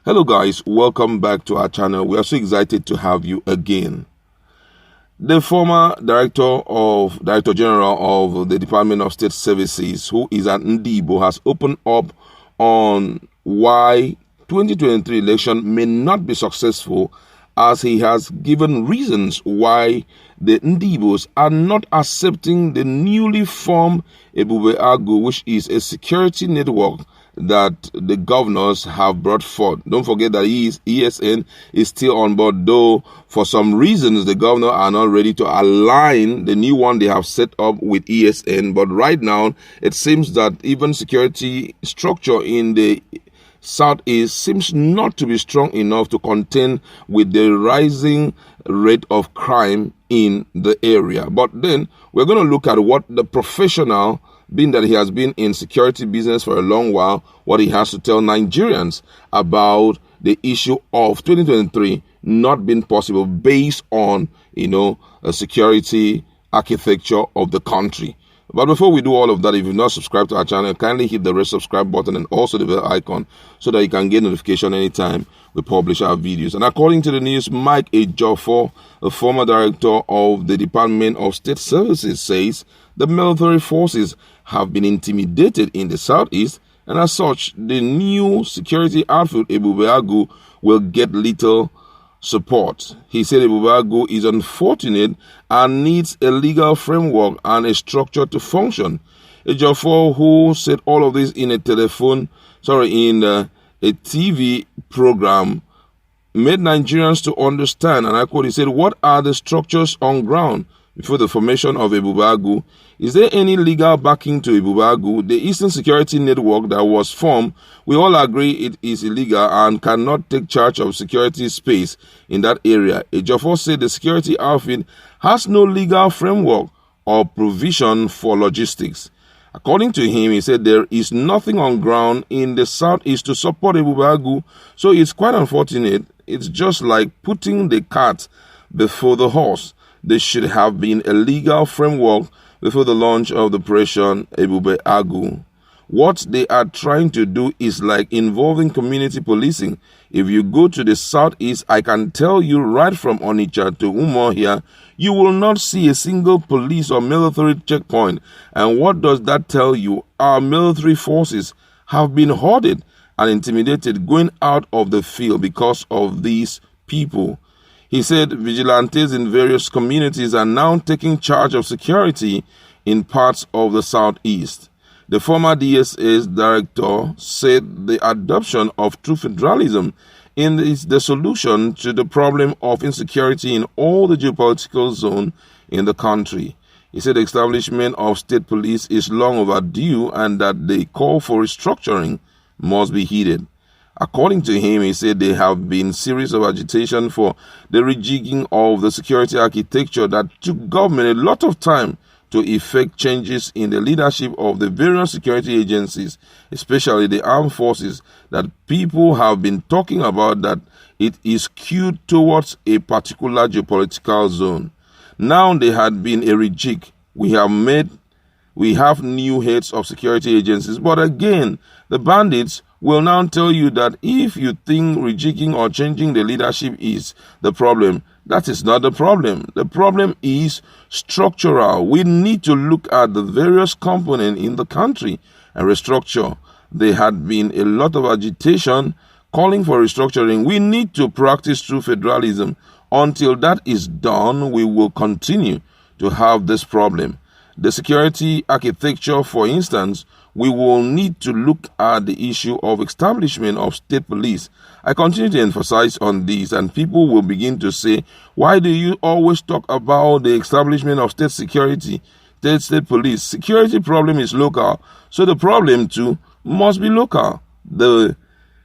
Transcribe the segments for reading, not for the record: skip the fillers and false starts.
Hello guys, welcome back to our channel. We are so excited to have you again. The former Director General of the Department of State Services, who is an Igbo, has opened up on why 2023 election may not be successful, as he has given reasons why the Igbos are not accepting the newly formed Ebube Agu, which is a security network that the governors have brought forth. Don't forget that ESN is still on board, though for some reasons the governor are not ready to align the new one they have set up with ESN. But right now it seems that even security structure in the Southeast seems not to be strong enough to contend with the rising rate of crime in the area. But then we're going to look at what the professional, being that he has been in security business for a long while, what he has to tell Nigerians about the issue of 2023 not being possible based on, a security architecture of the country. But before we do all of that, if you've not subscribed to our channel, kindly hit the red subscribe button and also the bell icon so that you can get notification anytime we publish our videos. And according to the news, Mike Ejiofor, a former director of the Department of State Services, says the military forces have been intimidated in the Southeast, and as such, the new security outfit, Ebube Agu, will get little support. He said Ebube Agu is unfortunate and needs a legal framework and a structure to function. Ejiofor, who said all of this in a TV program, made Nigerians to understand, and I quote, he said, "What are the structures on ground before the formation of Ebube Agu? Is there any legal backing to Ebube Agu? The Eastern Security Network that was formed, we all agree it is illegal and cannot take charge of security space in that area." Ejiofor said the security outfit has no legal framework or provision for logistics. According to him, he said there is nothing on ground in the Southeast to support Ebube Agu, so it's quite unfortunate. It's just like putting the cart before the horse. There should have been a legal framework before the launch of the Operation Ebube Agu. What they are trying to do is like involving community policing. If you go to the Southeast, I can tell you right from Onitsha to Umuahia, you will not see a single police or military checkpoint. And what does that tell you? Our military forces have been hoarded and intimidated going out of the field because of these people. He said vigilantes in various communities are now taking charge of security in parts of the Southeast. The former DSS director said the adoption of true federalism is the solution to the problem of insecurity in all the geopolitical zone in the country. He said the establishment of state police is long overdue and that the call for restructuring must be heeded. According to him, he said there have been series of agitation for the rejigging of the security architecture that took government a lot of time to effect changes in the leadership of the various security agencies, especially the armed forces, that people have been talking about, that it is skewed towards a particular geopolitical zone. Now there had been a rejig. We have new heads of security agencies, but again, the bandits will now tell you that if you think rejigging or changing the leadership is the problem, that is not the problem. The problem is structural. We need to look at the various components in the country and restructure. There had been a lot of agitation calling for restructuring. We need to practice true federalism. Until that is done, we will continue to have this problem. The security architecture, for instance, we will need to look at the issue of establishment of state police. I continue to emphasize on this, and people will begin to say, why do you always talk about the establishment of state security, state police? Security problem is local, so the problem too must be local. The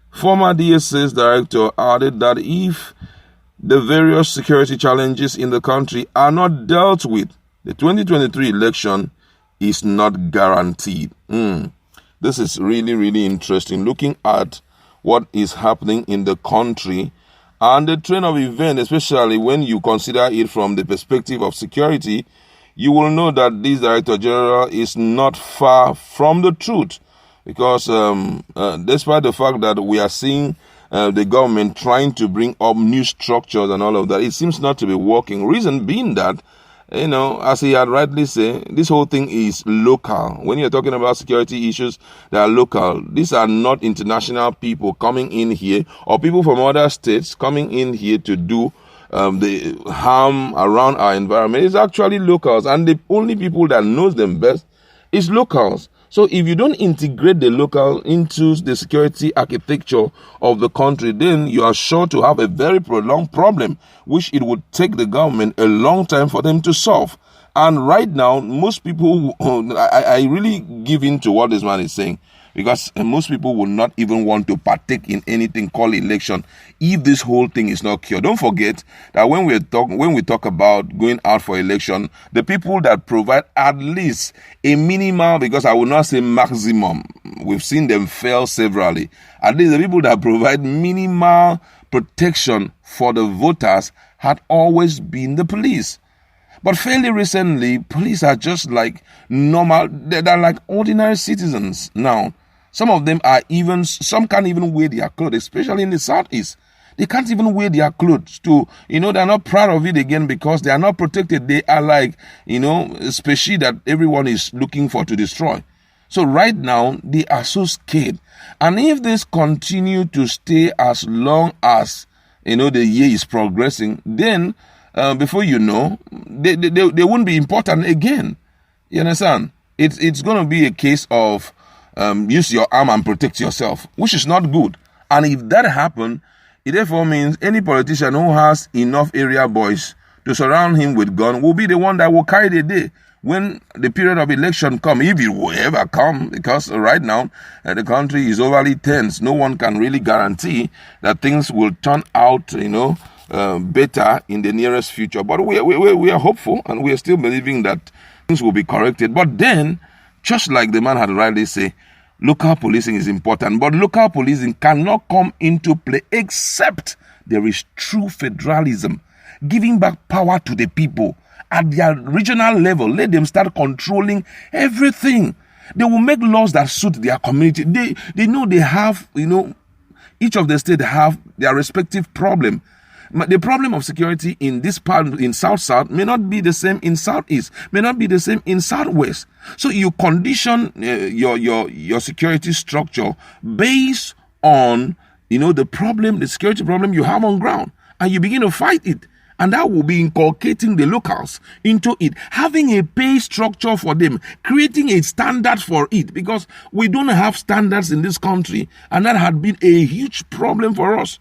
former DSS director added that if the various security challenges in the country are not dealt with, the 2023 election is not guaranteed. This is really, really interesting. Looking at what is happening in the country and the trend of events, especially when you consider it from the perspective of security, you will know that this Director General is not far from the truth. Because despite the fact that we are seeing the government trying to bring up new structures and all of that, it seems not to be working. Reason being that, as he had rightly said, this whole thing is local. When you're talking about security issues that are local, these are not international people coming in here or people from other states coming in here to do the harm around our environment. It's actually locals, and the only people that knows them best is locals. So if you don't integrate the local into the security architecture of the country, then you are sure to have a very prolonged problem, which it would take the government a long time for them to solve. And right now, most people, I really give in to what this man is saying, because most people will not even want to partake in anything called election if this whole thing is not cured. Don't forget that when we talk about going out for election, the people that provide at least a minimal, because I will not say maximum, we've seen them fail severally, at least the people that provide minimal protection for the voters had always been the police. But fairly recently, police are just like normal, they're like ordinary citizens now. Some of them some can't even wear their clothes, especially in the Southeast. They can't even wear their clothes they're not proud of it again because they are not protected. They are like, a species that everyone is looking for to destroy. So right now, they are so scared. And if this continue to stay as long as, the year is progressing, then before you know, they won't be important again. You understand? It's going to be a case of use your arm and protect yourself, which is not good. And if that happens, it therefore means any politician who has enough area boys to surround him with gun will be the one that will carry the day when the period of election come, if it will ever come, because right now the country is overly tense. No one can really guarantee that things will turn out, better in the nearest future. But we are hopeful, and we are still believing that things will be corrected. But then, just like the man had rightly said, local policing is important, but local policing cannot come into play except there is true federalism, giving back power to the people at their regional level. Let them start controlling everything. They will make laws that suit their community. They know they have, each of the states have their respective problem. The problem of security in this part, in South, may not be the same in Southeast, may not be the same in Southwest. So you condition your security structure based on, the security problem you have on ground, and you begin to fight it. And that will be inculcating the locals into it, having a pay structure for them, creating a standard for it, because we don't have standards in this country, and that had been a huge problem for us.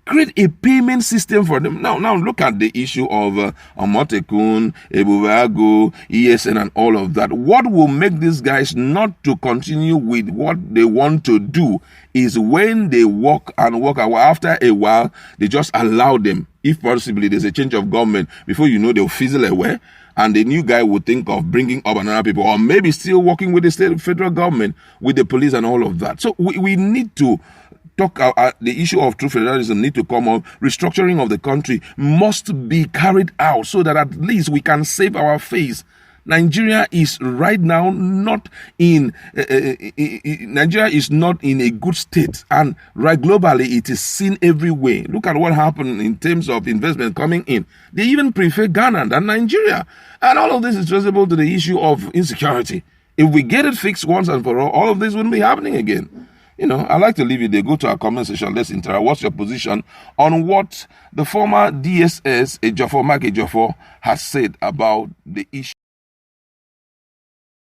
Create a payment system for them. Now look at the issue of Omotekun, Ebube Agu, ESN, and all of that. What will make these guys not to continue with what they want to do is when they walk after a while, they just allow them. If possibly there's a change of government, before you know, they'll fizzle away, and the new guy will think of bringing up another people, or maybe still working with the federal government, with the police and all of that. So we need to talk the issue of true federalism need to come up. Restructuring of the country must be carried out so that at least we can save our face. Nigeria is right now not in Nigeria is not in a good state, and right globally it is seen everywhere. Look at what happened in terms of investment coming in. They even prefer Ghana than Nigeria, and all of this is traceable to the issue of insecurity. If we get it fixed once and for all of this wouldn't be happening again. I like to leave it there. Go to our comment section. Let's interact. What's your position on what the former DSS, Ejiofor, Mark Ejiofor, has said about the issue?